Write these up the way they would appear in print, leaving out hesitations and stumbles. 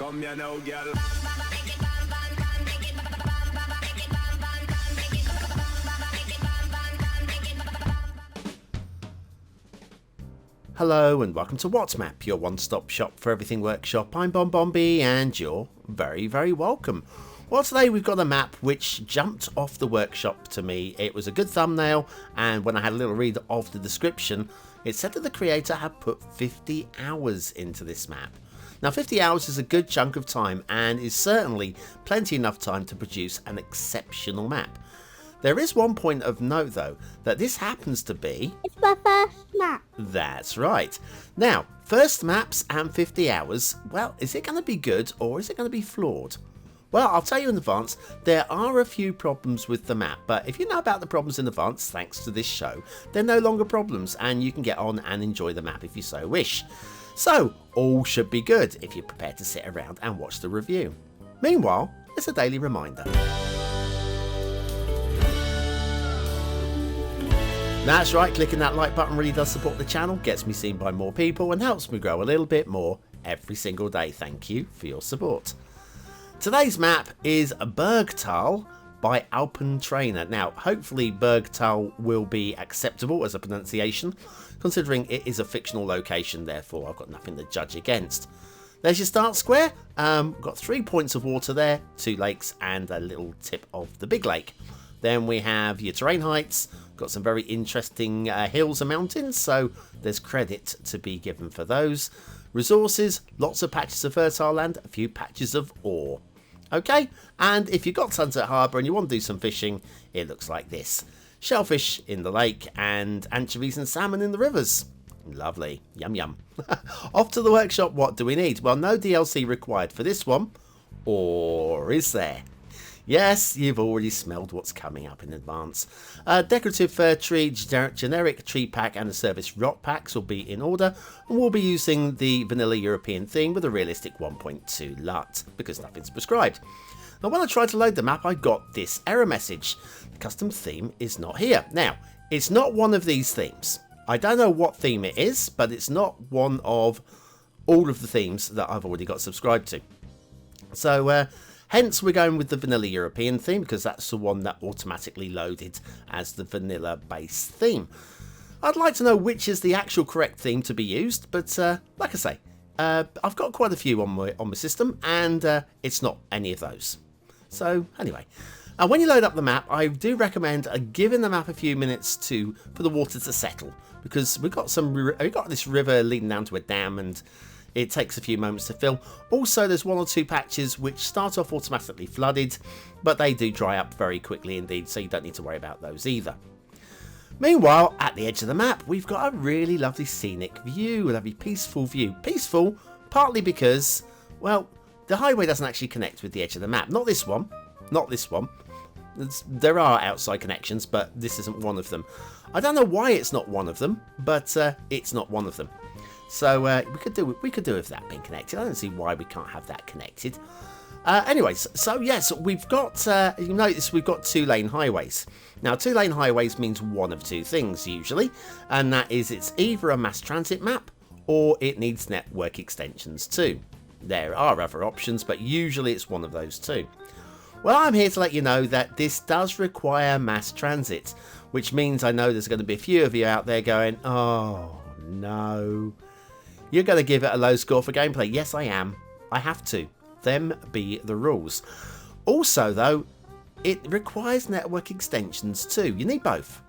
Come here now, girl. Hello and welcome to WhatsMap, your one-stop shop for everything workshop. I'm BonBonB and you're very, very welcome. Well, today we've got a map which jumped off the workshop to me. It was a good thumbnail, and when I had a little read of the description, it said that the creator had put 50 hours into this map. Now 50 hours is a good chunk of time and is certainly plenty enough time to produce an exceptional map. There is one point of note though, that this happens to be... It's my first map. That's right. Now, first maps and 50 hours, well, is it going to be good or is it going to be flawed? Well, I'll tell you in advance, there are a few problems with the map, but if you know about the problems in advance, thanks to this show, they're no longer problems and you can get on and enjoy the map if you so wish. So, all should be good if you're prepared to sit around and watch the review. Meanwhile, it's a daily reminder. That's right, clicking that like button really does support the channel, gets me seen by more people and helps me grow a little bit more every single day. Thank you for your support. Today's map is Burgtahl by ALPENTRAINER. Now, hopefully Burgtahl will be acceptable as a pronunciation, considering it is a fictional location, therefore I've got nothing to judge against. There's your start square. Got 3 points of water there, 2 lakes and a little tip of the big lake. Then we have your terrain heights, got some very interesting hills and mountains, so there's credit to be given for those. Resources, lots of patches of fertile land, a few patches of ore. Okay, and if you've got Sunset Harbour and you want to do some fishing, it looks like this. Shellfish in the lake and anchovies and salmon in the rivers. Lovely, yum yum. Off to the workshop, what do we need? Well, no DLC required for this one, or is there? Yes, you've already smelled what's coming up in advance. Decorative fir tree, generic tree pack and the service rock packs will be in order, and we'll be using the vanilla European theme with a realistic 1.2 LUT, because nothing's prescribed. Now when I tried to load the map, I got this error message. The custom theme is not here. Now, it's not one of these themes. I don't know what theme it is, but it's not one of all of the themes that I've already got subscribed to. So, hence we're going with the vanilla European theme because that's the one that automatically loaded as the vanilla base theme. I'd like to know which is the actual correct theme to be used, but like I say, I've got quite a few on my system and it's not any of those. So anyway, when you load up the map, I do recommend giving the map a few minutes for the water to settle, because we've got this river leading down to a dam and it takes a few moments to fill. Also, there's 1 or 2 patches which start off automatically flooded, but they do dry up very quickly indeed, so you don't need to worry about those either. Meanwhile, at the edge of the map, we've got a really lovely scenic view, a lovely peaceful view. Peaceful, partly because, well, the highway doesn't actually connect with the edge of the map. Not this one. Not this one. There are outside connections, but this isn't one of them. I don't know why it's not one of them, but it's not one of them. So we could do with that being connected. I don't see why we can't have that connected. Anyways, so yes, we've got, you notice we've got 2-lane highways. Now 2-lane highways means one of 2 things usually, and that is it's either a mass transit map or it needs network extensions too. There are other options, but usually it's one of those 2. Well, I'm here to let you know that this does require mass transit, which means I know there's going to be a few of you out there going, oh no. You're going to give it a low score for gameplay. Yes, I am. I have to. Them be the rules. Also, though, it requires network extensions too. You need both.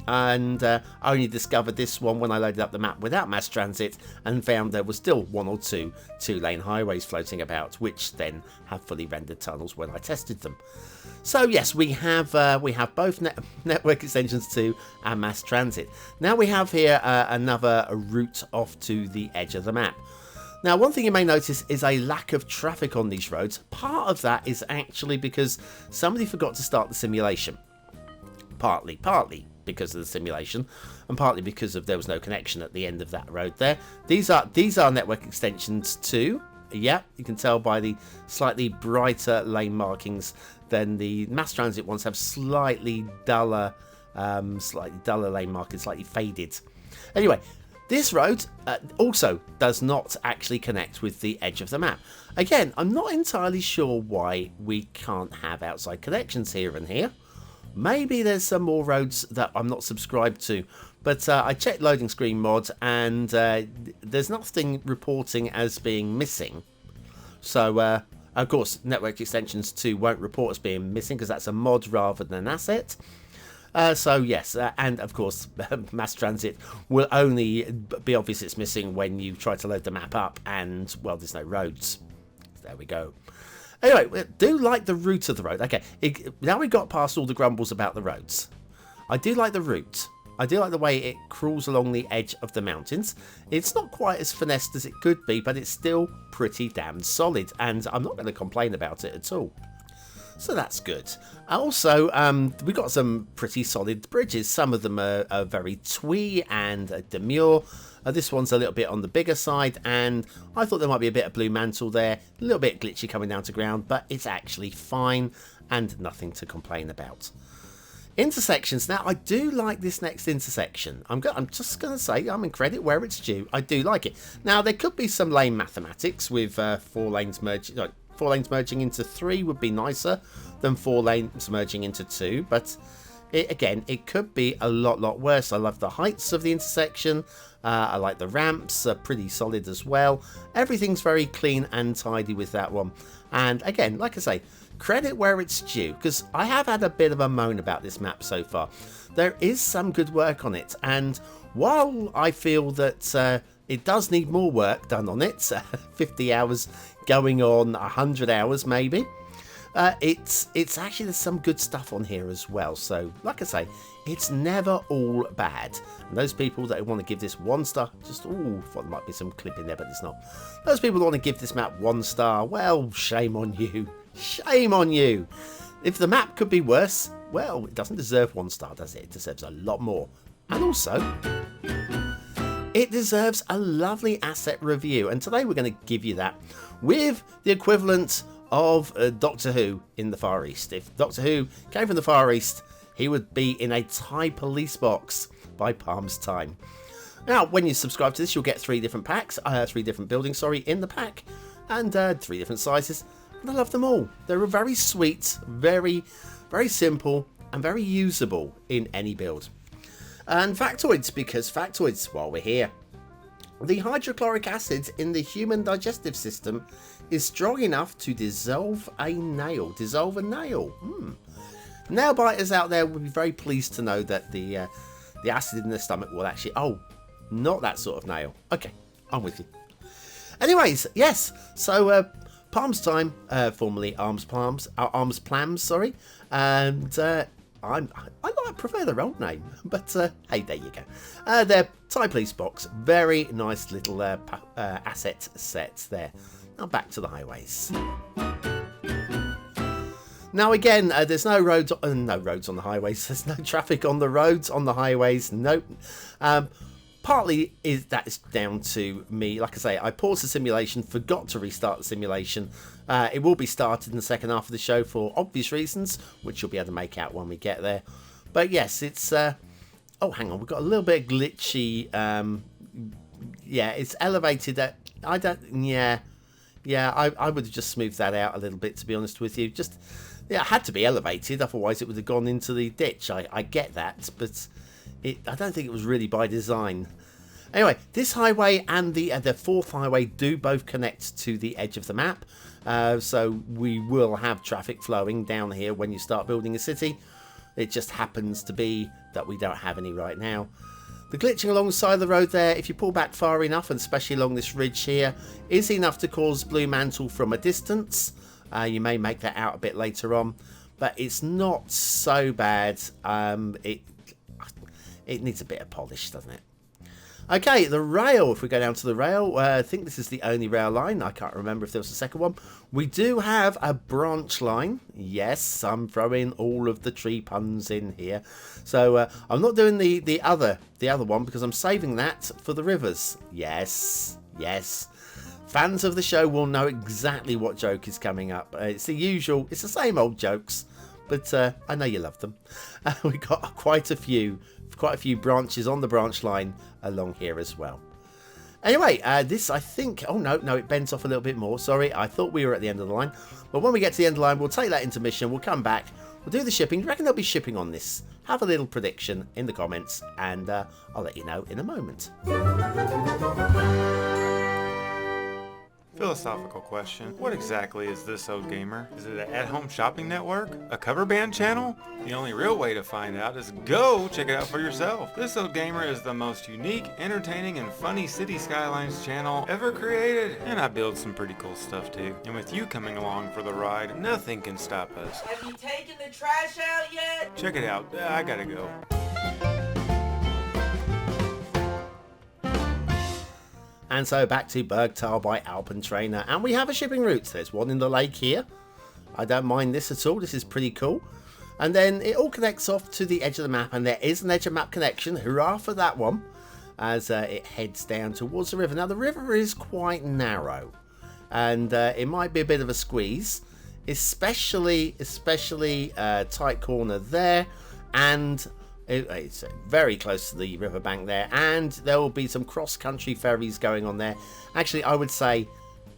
And I only discovered this one when I loaded up the map without mass transit and found there was still 1 or 2 2-lane highways floating about, which then have fully rendered tunnels when I tested them. So yes, we have both network extensions too and mass transit. Now we have here another route off to the edge of the map. Now, one thing you may notice is a lack of traffic on these roads. Part of that is actually because somebody forgot to start the simulation. Partly because of the simulation, and partly because there was no connection at the end of that road there. These are network extensions too. Yeah, you can tell by the slightly brighter lane markings than the mass transit ones have slightly duller lane markings, slightly faded. Anyway, This road also does not actually connect with the edge of the map. Again, I'm not entirely sure why we can't have outside connections here and here. Maybe there's some more roads that I'm not subscribed to, but I checked loading screen mod and there's nothing reporting as being missing. So, of course, network extensions 2 won't report as being missing because that's a mod rather than an asset. So yes, and of course, mass transit will only be obvious it's missing when you try to load the map up and, well, there's no roads. There we go. Anyway, do like the route of the road. Okay, now we got past all the grumbles about the roads. I do like the route. I do like the way it crawls along the edge of the mountains. It's not quite as finessed as it could be, but it's still pretty damn solid, and I'm not going to complain about it at all. So that's good. Also, we've got some pretty solid bridges. Some of them are very twee and demure. This one's a little bit on the bigger side, and I thought there might be a bit of blue mantle there. A little bit glitchy coming down to ground, but it's actually fine and nothing to complain about. Intersections. Now, I do like this next intersection. I'm just going to say, I'm in credit where it's due. I do like it. Now, there could be some lane mathematics with 4 lanes merging. Like, 4 lanes merging into 3 would be nicer than 4 lanes merging into 2. But, again, it could be a lot worse. I love the heights of the intersection. I like the ramps. Are pretty solid as well. Everything's very clean and tidy with that one. And, again, like I say, credit where it's due, because I have had a bit of a moan about this map so far. There is some good work on it, and while I feel that it does need more work done on it, 50 hours going on, 100 hours maybe, it's actually, there's some good stuff on here as well. So like I say, it's never all bad. And those people that want to give this 1 star, just, ooh, thought there might be some clip in there, but it's not. Those people that want to give this map 1 star, well, shame on you. Shame on you. If the map could be worse, well, it doesn't deserve 1 star, does it? It deserves a lot more. And also, it deserves a lovely asset review. And today we're going to give you that with the equivalent of Doctor Who in the Far East. If Doctor Who came from the Far East, he would be in a Thai police box by Palm's time. Now, when you subscribe to this, you'll get 3 different packs, 3 different buildings, in the pack, and 3 different sizes. And I love them all. They're very sweet, very simple, and very usable in any build. And factoids, because factoids, while we're here. The hydrochloric acid in the human digestive system is strong enough to dissolve a nail. Dissolve a nail. Nail biters out there will be very pleased to know that the acid in the stomach will actually... Oh, not that sort of nail. Okay, I'm with you. Anyways, yes. So, Palm's time, formerly Arms Plams, sorry. And I prefer their old name, but hey, there you go. Their Thai police box, very nice little asset sets there. Now back to the highways. Now again, there's no roads on the highways. There's no traffic on the roads, on the highways. Nope. Partly that is down to me. Like I say, I paused the simulation, forgot to restart the simulation. It will be started in the second half of the show for obvious reasons, which you'll be able to make out when we get there. But yes, it's... oh, hang on, we've got a little bit glitchy... yeah, it's elevated at... I would have just smoothed that out a little bit, to be honest with you. Just... Yeah, it had to be elevated, otherwise it would have gone into the ditch. I get that, but... I don't think it was really by design. Anyway, this highway and the 4th highway do both connect to the edge of the map. So we will have traffic flowing down here when you start building a city. It just happens to be that we don't have any right now. The glitching along the side of the road there, if you pull back far enough, and especially along this ridge here, is enough to cause blue mantle from a distance. You may make that out a bit later on, but it's not so bad. It needs a bit of polish, doesn't it? Okay, the rail. If we go down to the rail, I think this is the only rail line. I can't remember if there was a second one. We do have a branch line. Yes, I'm throwing all of the tree puns in here. So I'm not doing the other one because I'm saving that for the rivers. Yes. Fans of the show will know exactly what joke is coming up. It's the usual. It's the same old jokes, but I know you love them. We got quite a few quite a few branches on the branch line along here as well. Anyway, this I think, oh no, it bends off a little bit more. Sorry, I thought we were at the end of the line. But when we get to the end of the line, we'll take that intermission, we'll come back, we'll do the shipping. Do you reckon there'll be shipping on this? Have a little prediction in the comments, and I'll let you know in a moment. Philosophical question. What exactly is This Old Gamer? Is it an at-home shopping network? A cover band channel? The only real way to find out is go check it out for yourself. This Old Gamer is the most unique, entertaining, and funny Cities Skylines channel ever created. And I build some pretty cool stuff too. And with you coming along for the ride, nothing can stop us. Have you taken the trash out yet? Check it out. I gotta go. And so back to Burgtahl by ALPENTRAINER, and we have a shipping route. There's one in the lake here. I don't mind this at all. This is pretty cool. And then it all connects off to the edge of the map, and there is an edge of map connection. Hurrah for that one, as it heads down towards the river. Now the river is quite narrow, and it might be a bit of a squeeze, especially tight corner there, and it's very close to the riverbank there, and there will be some cross-country ferries going on there. Actually, I would say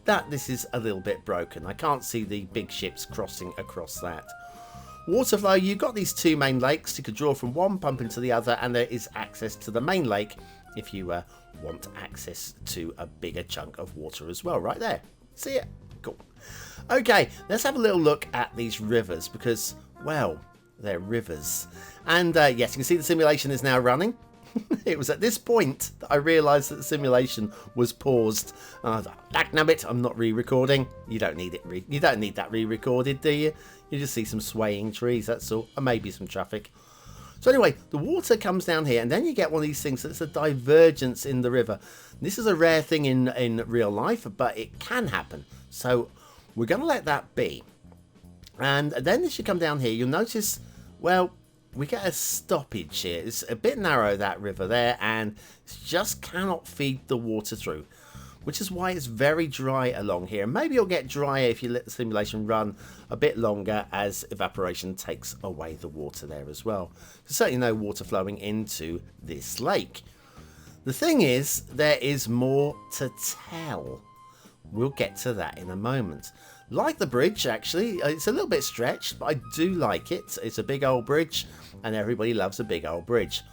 that this is a little bit broken. I can't see the big ships crossing across that. Water flow, you've got these two main lakes. You could draw from one, pump into the other, and there is access to the main lake if you want access to a bigger chunk of water as well. Right there. See it? Cool. Okay, let's have a little look at these rivers because, well, they're rivers. And yes, you can see the simulation is now running. It was at this point that I realised that the simulation was paused. I was like, "Dagnabbit, I'm not re-recording." You don't need it. You don't need that re-recorded, do you? You just see some swaying trees. That's all, and maybe some traffic. So anyway, the water comes down here, and then you get one of these things that's a divergence in the river. This is a rare thing in real life, but it can happen. So we're going to let that be. And then as you come down here, you'll notice, well, we get a stoppage here. It's a bit narrow, that river there, and it just cannot feed the water through, which is why it's very dry along here. Maybe it'll get drier if you let the simulation run a bit longer as evaporation takes away the water there as well. There's certainly no water flowing into this lake. The thing is, there is more to tell. We'll get to that in a moment. Like the bridge, actually, it's a little bit stretched, but I do like it. It's a big old bridge, and everybody loves a big old bridge.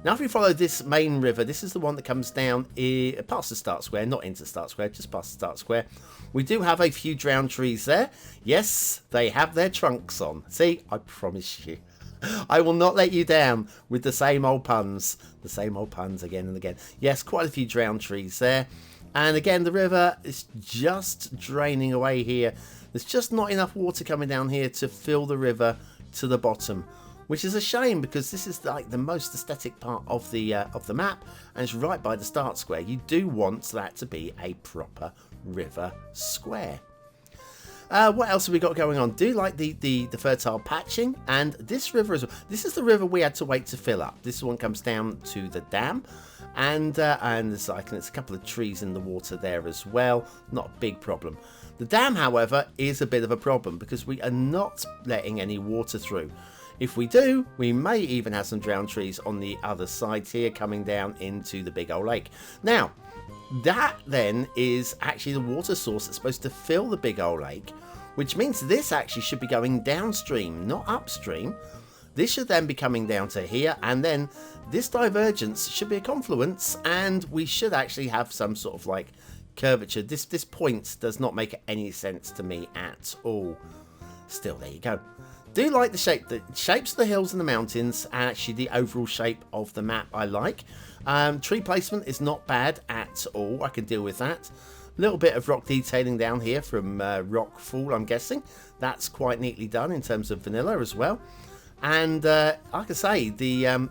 Now, if we follow this main river, this is the one that comes down past the start square, not into start square, just past the start square. We do have a few drowned trees there. Yes, they have their trunks on. See, I promise you. I will not let you down with the same old puns. The same old puns again and again. Yes, quite a few drowned trees there. And again, the river is just draining away here. There's just not enough water coming down here to fill the river to the bottom, which is a shame because this is like the most aesthetic part of the map, and it's right by the start square. You do want that to be a proper river square. What else have we got going on? Do like the fertile patching, and this river as well. This is the river we had to wait to fill up. This one comes down to the dam. And there's a couple of trees in the water there as well. Not a big problem. The dam, however, is a bit of a problem because we are not letting any water through. If we do, we may even have some drowned trees on the other side here coming down into the big old lake. Now, that then is actually the water source that's supposed to fill the big old lake, which means this actually should be going downstream, not upstream. This should then be coming down to here, and then this divergence should be a confluence, and we should actually have some sort of like curvature. This point does not make any sense to me at all. Still, there you go. Do like the shapes of the hills and the mountains, and actually the overall shape of the map I like. Tree placement is not bad at all. I can deal with that. A little bit of rock detailing down here from Rockfall, I'm guessing. That's quite neatly done in terms of vanilla as well. And like I say,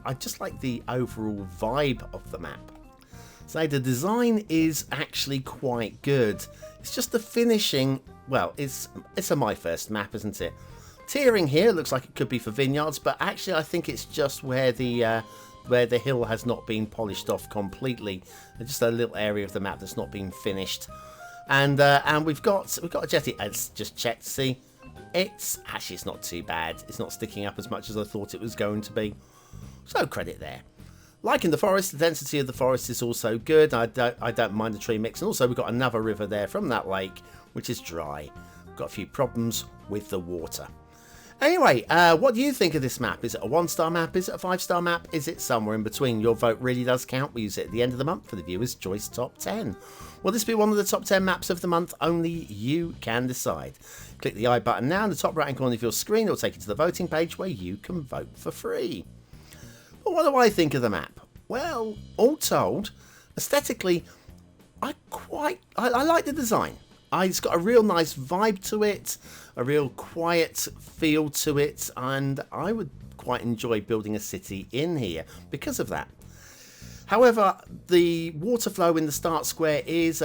I just like the overall vibe of the map. So the design is actually quite good. It's just the finishing. Well, it's a My First map, isn't it? Tiering here looks like it could be for vineyards, but actually I think it's just where the hill has not been polished off completely. Just a little area of the map that's not been finished. And we've got a jetty. Let's just check to see. It's not too bad. It's not sticking up as much as I thought it was going to be. So credit there. Like in the forest, the density of the forest is also good. I don't mind the tree mix. And also we've got another river there from that lake, which is dry. Got a few problems with the water. Anyway, what do you think of this map? Is it a 1-star map? Is it a 5-star map? Is it somewhere in between? Your vote really does count. We use it at the end of the month for the Viewers' Choice Top 10. Will this be one of the top 10 maps of the month? Only you can decide. Click the I button now in the top right hand corner of your screen. It will take you to the voting page where you can vote for free. But what do I think of the map? Well, all told, aesthetically, I like the design. It's got a real nice vibe to it, a real quiet feel to it, and I would quite enjoy building a city in here because of that. However, the water flow in the start square is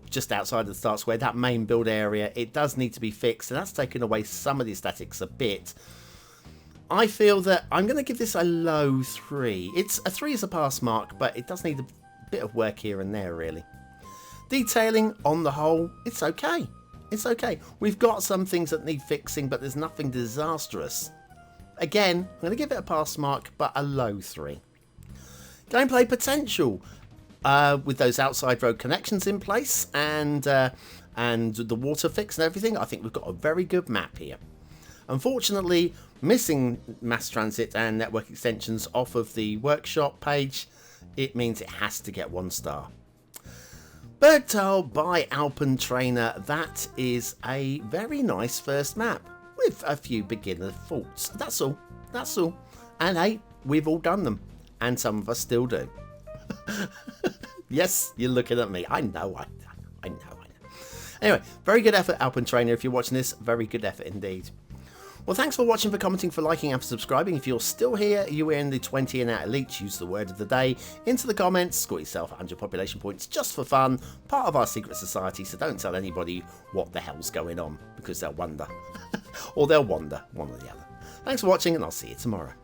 just outside of the start square, that main build area. It does need to be fixed, and that's taken away some of the aesthetics a bit. I feel that I'm going to give this a low 3. A 3 is a pass mark, but it does need a bit of work here and there, really. Detailing, on the whole, it's okay. It's okay. We've got some things that need fixing, but there's nothing disastrous. Again, I'm going to give it a pass mark, but a low 3. Gameplay potential, with those outside road connections in place and the water fix and everything, I think we've got a very good map here. Unfortunately, missing mass transit and network extensions off of the workshop page, it means it has to get 1 star. Burgtahl by ALPENTRAINER, that is a very nice first map with a few beginner faults. That's all. That's all. And hey, we've all done them. And some of us still do. Yes, you're looking at me. I know. Anyway, very good effort, ALPENTRAINER. If you're watching this, very good effort indeed. Well, thanks for watching, for commenting, for liking and for subscribing. If you're still here, you're in the 20 and out elite. Use the word of the day into the comments. Score yourself 100 population points just for fun. Part of our secret society, so don't tell anybody what the hell's going on, because they'll wonder. Or they'll wander, one or the other. Thanks for watching, and I'll see you tomorrow.